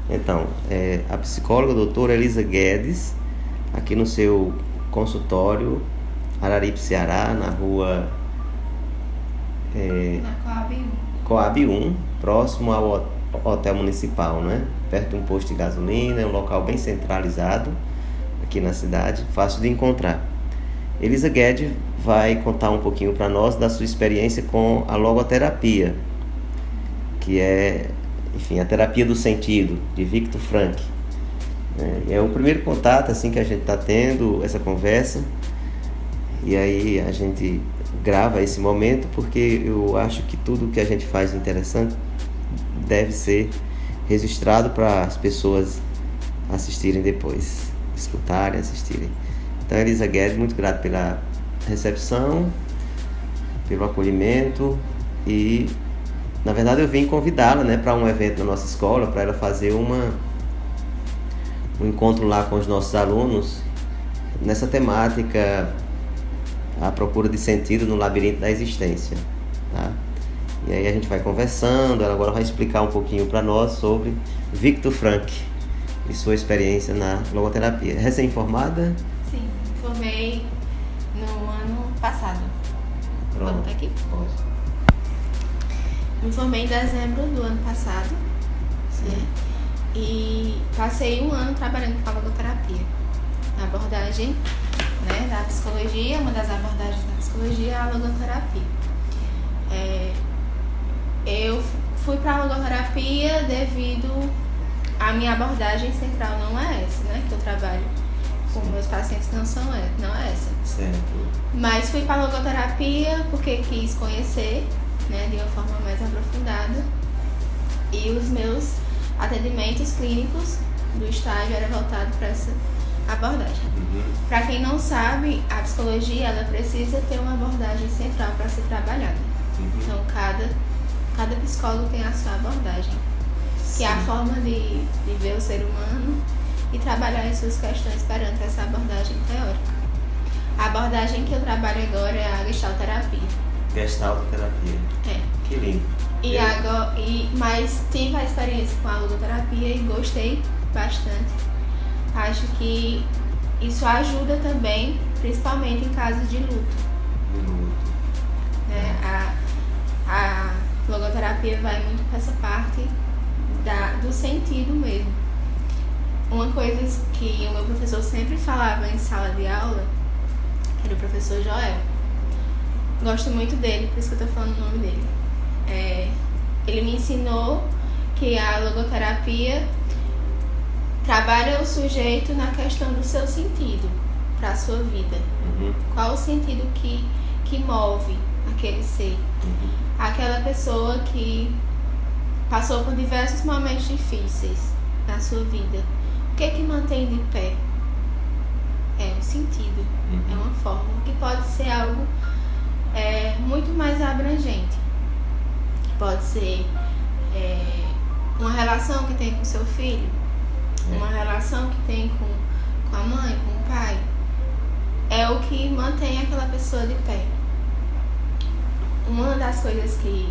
Então, a psicóloga doutora Elisa Guedes, aqui no seu consultório, Araripe, Ceará, na rua Na Coab 1, próximo ao Hotel Municipal, né? Perto de um posto de gasolina, é um local bem centralizado aqui na cidade, fácil de encontrar. Elisa Guedes vai contar um pouquinho para nós da sua experiência com a logoterapia, que é, enfim, a terapia do sentido, de Viktor Frankl. É o primeiro contato assim que a gente está tendo, essa conversa, e aí a gente grava esse momento porque eu acho que tudo que a gente faz de interessante deve ser registrado para as pessoas assistirem depois, escutarem, assistirem. Então, Elisa Guedes, muito grato pela recepção, pelo acolhimento, e na verdade eu vim convidá-la, né, para um evento na nossa escola, para ela fazer um encontro lá com os nossos alunos nessa temática, a procura de sentido no labirinto da existência, tá? E aí a gente vai conversando, ela agora vai explicar um pouquinho para nós sobre Viktor Frankl e sua experiência na logoterapia. Recém-formada? Sim, formei no ano passado. Pronto. Vamos aqui? Pode. Me formei em dezembro do ano passado. Sim. Né? E passei um ano trabalhando com a logoterapia. A abordagem, né, da psicologia, uma das abordagens da psicologia é a logoterapia. Eu fui para a logoterapia devido à minha abordagem central não é essa, né? Que eu trabalho com meus pacientes não é essa. Certo. Mas fui para a logoterapia porque quis conhecer, né, de uma forma mais aprofundada. E os meus atendimentos clínicos do estágio era voltado para essa abordagem. Para quem não sabe, a psicologia ela precisa ter uma abordagem central para ser trabalhada. Então cada psicólogo tem a sua abordagem, que é a forma de ver o ser humano e trabalhar as suas questões perante essa abordagem teórica. A abordagem que eu trabalho agora é a gestalterapia. Gestalterapia. Que lindo. Mas tive a experiência com a logoterapia e gostei bastante. Acho que isso ajuda também, principalmente em casos de luto. A logoterapia vai muito para essa parte do sentido mesmo. Uma coisa que o meu professor sempre falava em sala de aula, que era o professor Joel, gosto muito dele, por isso que eu tô falando o nome dele. Ele me ensinou que a logoterapia trabalha o sujeito na questão do seu sentido para a sua vida. Qual o sentido que move aquele ser? Aquela pessoa que passou por diversos momentos difíceis na sua vida. O que mantém de pé? É um sentido, é uma fórmula que pode ser algo muito mais abrangente. Pode ser uma relação que tem com seu filho, uma relação que tem com a mãe, com o pai. É o que mantém aquela pessoa de pé. Uma das coisas que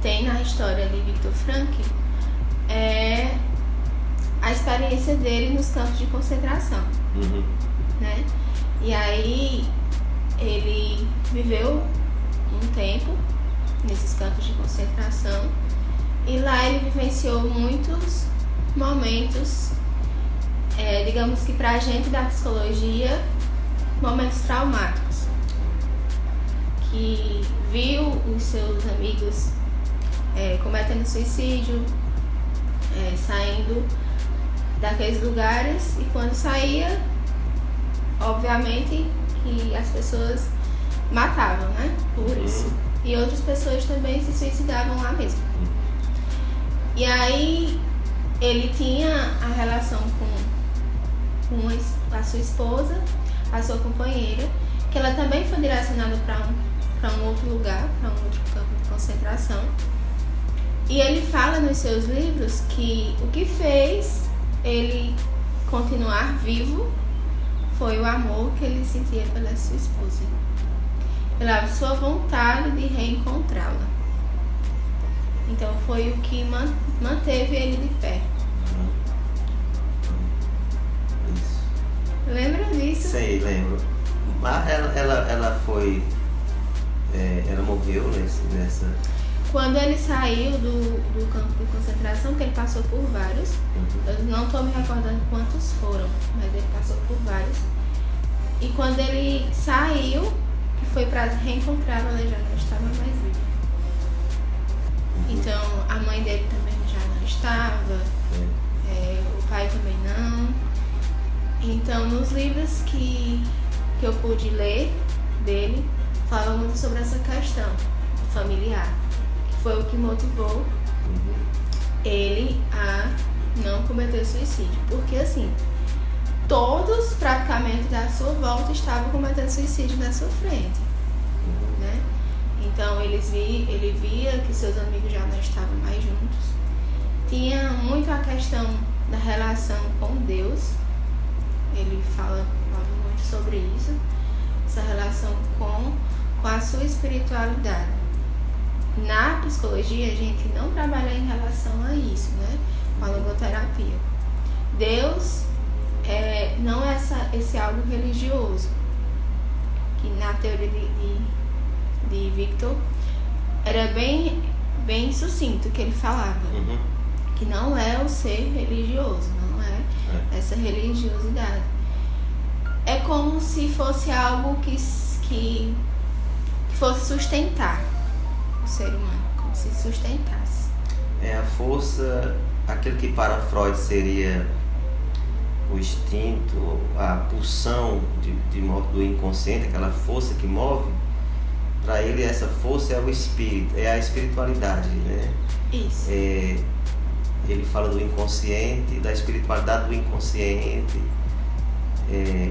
tem na história de Viktor Frankl é a experiência dele nos campos de concentração. Né? E aí ele viveu um tempo nesses campos de concentração e lá ele vivenciou muitos momentos, digamos que pra gente da psicologia, momentos traumáticos, que viu os seus amigos cometendo suicídio, saindo daqueles lugares, e quando saía, obviamente que as pessoas matavam, né, por isso, e outras pessoas também se suicidavam lá mesmo. E aí ele tinha a relação com a sua esposa, a sua companheira, que ela também foi direcionada para um outro lugar, para um outro campo de concentração. E ele fala nos seus livros que o que fez ele continuar vivo foi o amor que ele sentia pela sua esposa, pela sua vontade de reencontrá-la. Então foi o que manteve ele de pé. Isso. Lembra disso? Sei, lembro. Mas ela foi. Ela morreu nessa. Quando ele saiu do campo de concentração, que ele passou por vários, eu não estou me recordando quantos foram, mas ele passou por vários. E quando ele saiu, que foi para reencontrar, ela já não estava mais viva. Então a mãe dele também já não estava, o pai também não. Então nos livros que eu pude ler dele, falava muito sobre essa questão familiar. Foi o que motivou ele a não cometer suicídio. Porque assim, todos praticamente da sua volta estavam cometendo suicídio na sua frente, né? Então ele via que seus amigos já não estavam mais juntos. Tinha muito a questão da relação com Deus. Ele falava muito sobre isso, essa relação com a sua espiritualidade. Na psicologia, a gente não trabalha em relação a isso, né? Com a logoterapia. Deus não é esse algo religioso, que na teoria de Victor era bem sucinto que ele falava, que não é o ser religioso, não é essa religiosidade. É como se fosse algo que fosse sustentar o ser humano, como se sustentasse. A força, aquilo que para Freud seria o instinto, a pulsão do inconsciente, aquela força que move, para ele essa força é o espírito, é a espiritualidade, né? Isso. Ele fala do inconsciente, da espiritualidade do inconsciente.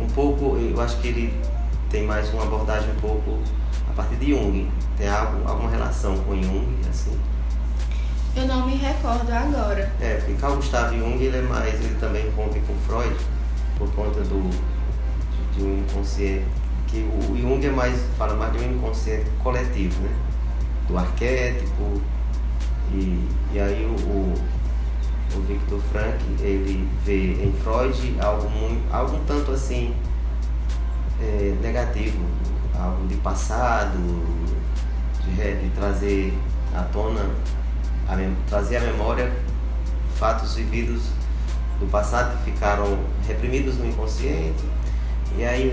Um pouco, eu acho que ele tem mais uma abordagem um pouco a partir de Jung. Tem alguma relação com Jung, assim? Eu não me recordo agora. Porque Carl Gustav Jung, ele também convive com Freud, por conta de um inconsciente, que o Jung fala mais de um inconsciente coletivo, né? Do arquétipo, e aí o Viktor Frankl, ele vê em Freud algo um tanto assim negativo, algo de passado, de trazer à tona, trazer à memória fatos vividos do passado que ficaram reprimidos no inconsciente. E aí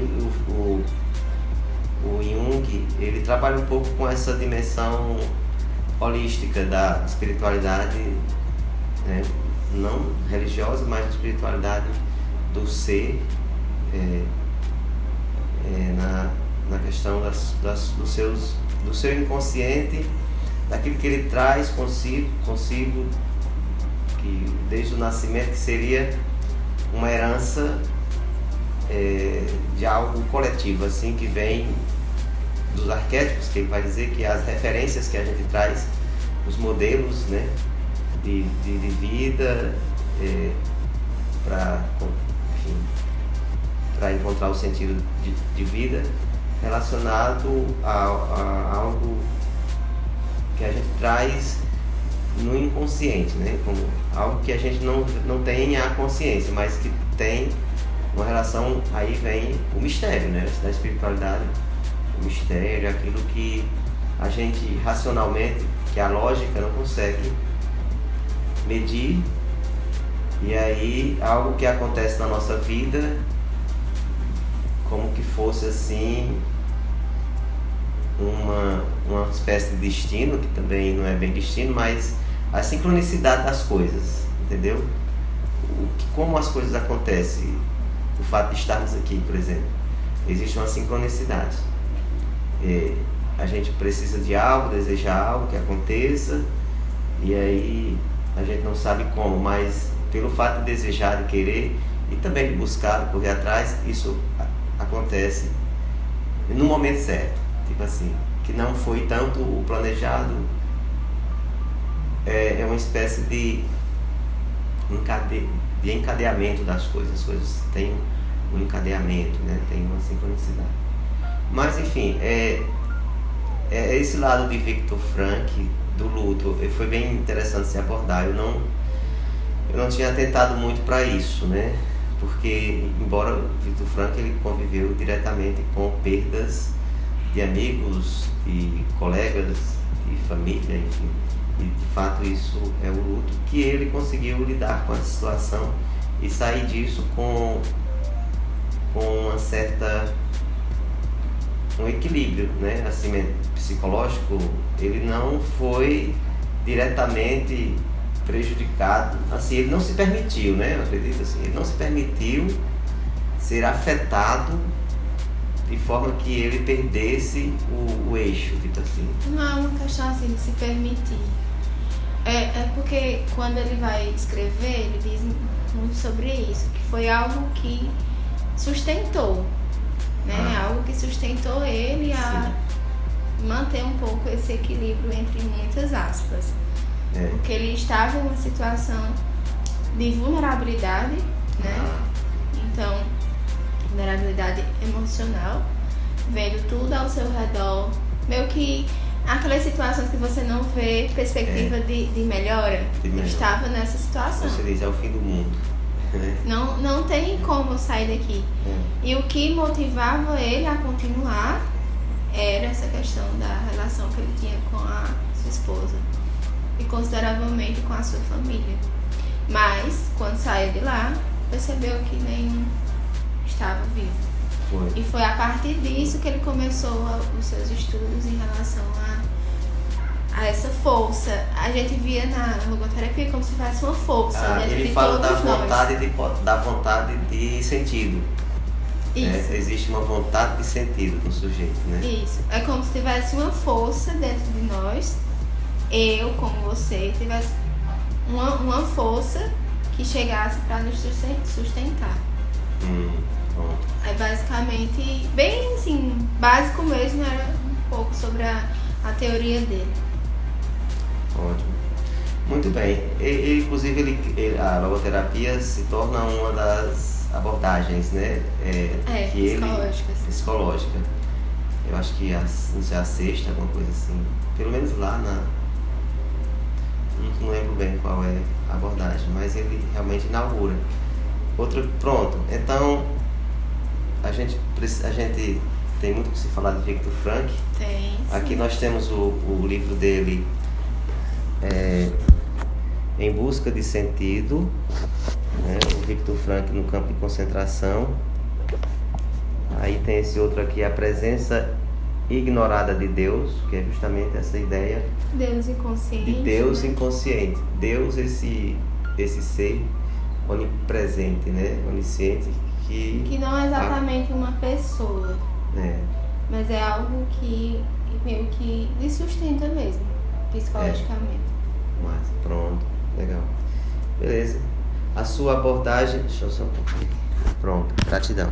o Jung, ele trabalha um pouco com essa dimensão holística da espiritualidade, né? Não religiosa, mas espiritualidade do ser, na questão do seu inconsciente, daquilo que ele traz consigo, que desde o nascimento, que seria uma herança de algo coletivo, assim, que vem dos arquétipos, que ele vai dizer que as referências que a gente traz, os modelos, né, de vida, para encontrar o sentido de vida relacionado a algo que a gente traz no inconsciente, né? Como algo que a gente não tem a consciência, mas que tem uma relação. Aí vem o mistério, né? Da espiritualidade, o mistério, aquilo que a gente racionalmente, que a lógica não consegue medir, e aí algo que acontece na nossa vida como que fosse assim uma espécie de destino, que também não é bem destino, mas a sincronicidade das coisas, entendeu? Como as coisas acontecem, o fato de estarmos aqui, por exemplo, existe uma sincronicidade. A gente precisa de algo, deseja algo que aconteça, e aí a gente não sabe como, mas pelo fato de desejar, de querer, e também de buscar, de correr atrás, isso acontece no momento certo, tipo assim, que não foi tanto o planejado, é uma espécie de encadeamento das coisas. As coisas têm um encadeamento, né? Tem uma sincronicidade. Mas enfim, é esse lado de Viktor Frankl, do luto. E foi bem interessante se abordar. Eu não tinha atentado muito para isso, né? Porque, embora o Viktor Frankl ele conviveu diretamente com perdas de amigos, de colegas, de família, enfim. E, de fato, isso é o luto que ele conseguiu lidar com a situação e sair disso com uma certa... um equilíbrio, né? Assim, psicológico. Ele não foi diretamente prejudicado, assim, ele não se permitiu, né? Eu acredito assim, ele não se permitiu ser afetado de forma que ele perdesse o eixo, tipo assim. Não é uma questão assim de se permitir. É porque quando ele vai escrever, ele diz muito sobre isso, que foi algo que sustentou, né? Algo que sustentou ele a manter um pouco esse equilíbrio entre muitas aspas. Porque ele estava em uma situação de vulnerabilidade, né? Então, vulnerabilidade emocional, vendo tudo ao seu redor, meio que aquelas situações que você não vê perspectiva de melhora. Estava nessa situação. Você diz, é o fim do mundo. Não tem como sair daqui. E o que motivava ele a continuar era essa questão da relação que ele tinha com a sua esposa e consideravelmente com a sua família. Mas, quando saiu de lá, percebeu que nenhum estava vivo. E foi a partir disso que ele começou os seus estudos em relação a essa força. A gente via na logoterapia como se fosse uma força. Ele fala da vontade de sentido. Isso. Existe uma vontade de sentido no sujeito, né? Isso. É como se tivesse uma força dentro de nós. Eu, como você, tivesse uma força que chegasse para nos sustentar. Pronto. Aí basicamente, bem assim, básico mesmo, era um pouco sobre a teoria dele. Ótimo. Muito bem. Inclusive, a logoterapia se torna uma das abordagens, né? Psicológica. Eu acho que não sei, a sexta, alguma coisa assim. Pelo menos lá não lembro bem qual é a abordagem, mas ele realmente inaugura. Pronto, então a gente tem muito que se falar de Viktor Frankl. Tem. Aqui nós temos o livro dele, Em Busca de Sentido, né? O Viktor Frankl no Campo de Concentração. Aí tem esse outro aqui, A Presença Ignorada de Deus, que é justamente essa ideia Deus inconsciente, de Deus, né? Inconsciente. Deus, esse ser onipresente, né? Onisciente, que não é exatamente uma pessoa, mas é algo que meio que lhe sustenta mesmo, psicologicamente. Mas pronto, legal. Beleza. A sua abordagem... Deixa eu só um pouquinho. Pronto, gratidão.